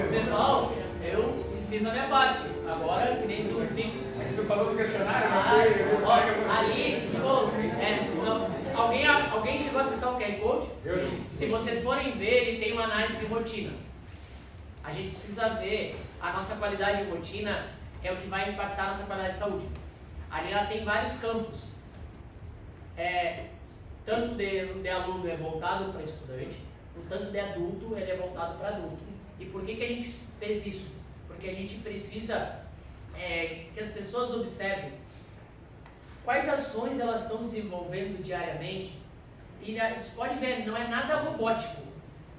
Pessoal, eu fiz a minha parte. Agora, que nem tudo sim. Você falou do questionário, alguém chegou a acessar o QR Code? Se vocês forem ver, ele tem uma análise de rotina. A gente precisa ver a nossa qualidade de rotina, é o que vai impactar a nossa qualidade de saúde. Ali ela tem vários campos. Tanto de aluno é voltado para estudante, o tanto de adulto ele é voltado para adulto. E por que a gente fez isso? Porque a gente precisa que as pessoas observem quais ações elas estão desenvolvendo diariamente. E você pode ver, não é nada robótico.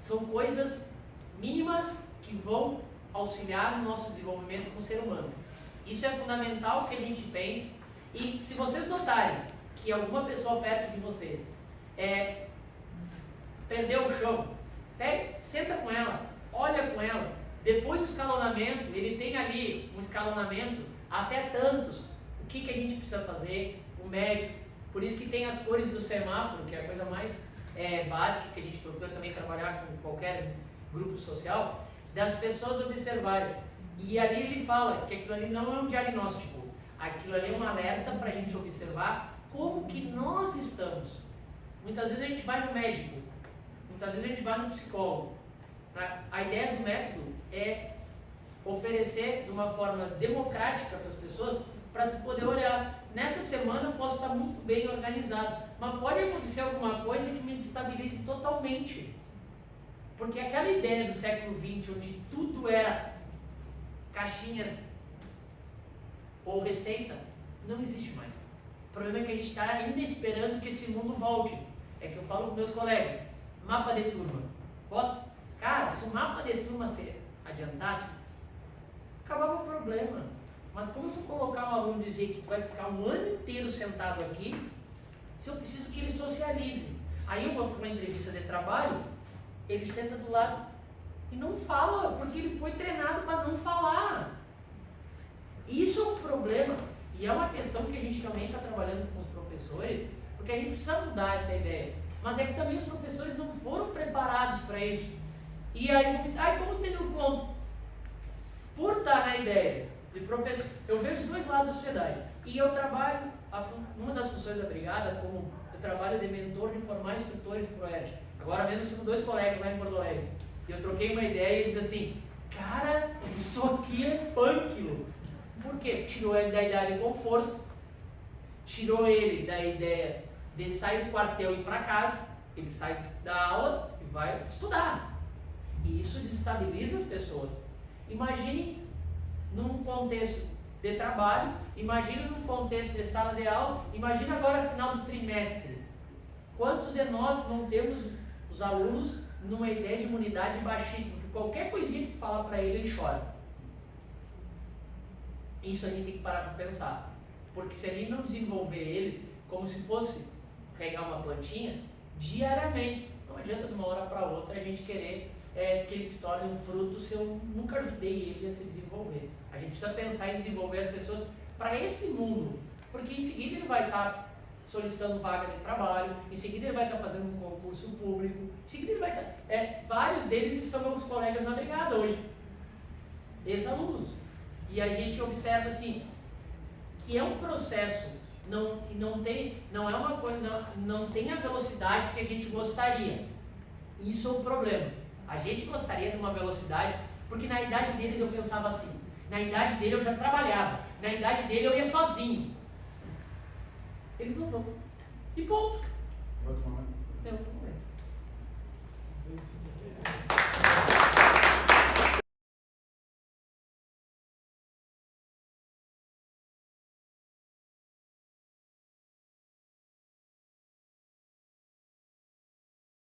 São coisas mínimas que vão auxiliar no nosso desenvolvimento como ser humano. Isso é fundamental que a gente pense. E se vocês notarem que alguma pessoa perto de vocês perdeu o chão, senta com ela, olha com ela. Depois do escalonamento, ele tem ali um escalonamento até tantos. que a gente precisa fazer, o médico. Por isso que tem as cores do semáforo, que é a coisa mais básica que a gente procura também trabalhar com qualquer grupo social, das pessoas observarem. E ali ele fala que aquilo ali não é um diagnóstico, aquilo ali é um alerta para a gente observar como que nós estamos. Muitas vezes a gente vai no médico, muitas vezes a gente vai no psicólogo. A ideia do método é oferecer de uma forma democrática para as pessoas, para tu poder olhar. Nessa semana eu posso estar muito bem organizado, mas pode acontecer alguma coisa que me destabilize totalmente. Porque aquela ideia do século XX, onde tudo era caixinha ou receita, não existe mais. O problema é que a gente está ainda esperando que esse mundo volte. É que eu falo com meus colegas, mapa de turma. Cara, se o mapa de turma se adiantasse, acabava o problema. Mas como eu vou colocar um aluno dizer que tu vai ficar um ano inteiro sentado aqui, se eu preciso que ele socialize? Aí eu vou para uma entrevista de trabalho, ele senta do lado e não fala, porque ele foi treinado para não falar. Isso é um problema, e é uma questão que a gente também está trabalhando com os professores, porque a gente precisa mudar essa ideia. Mas é que também os professores não foram preparados para isso. E aí, como tem um ponto? Por estar na ideia de professor, eu vejo os dois lados da sociedade. E eu trabalho, uma das funções da brigada, como eu trabalho de mentor de formar instrutores para o ERJ. Agora mesmo temos 2 colegas lá em Porto Alegre. E eu troquei uma ideia e eles assim, cara, isso aqui é punk. Por quê? Tirou ele da ideia de conforto, tirou ele da ideia de sair do quartel e ir para casa, ele sai da aula e vai estudar. E isso desestabiliza as pessoas. Imagine num contexto de trabalho, imagine num contexto de sala de aula, imagine agora final do trimestre. Quantos de nós não temos os alunos numa ideia de imunidade baixíssima, que qualquer coisinha que tu falar para ele chora. Isso a gente tem que parar para pensar, porque se a gente não desenvolver eles como se fosse regar uma plantinha, diariamente, não adianta de uma hora para outra a gente querer que eles se tornem um fruto se eu nunca ajudei ele a se desenvolver. A gente precisa pensar em desenvolver as pessoas para esse mundo, porque em seguida ele vai estar solicitando vaga de trabalho, em seguida ele vai estar fazendo um concurso público, em seguida ele vai estar... vários deles são meus colegas na brigada hoje, ex-alunos. E a gente observa assim, que é um processo, não tem a velocidade que a gente gostaria. Isso é um problema. A gente gostaria de uma velocidade, porque na idade deles eu pensava assim, na idade dele eu já trabalhava, na idade dele eu ia sozinho. Eles não vão. E ponto. Em outro momento. Em outro momento.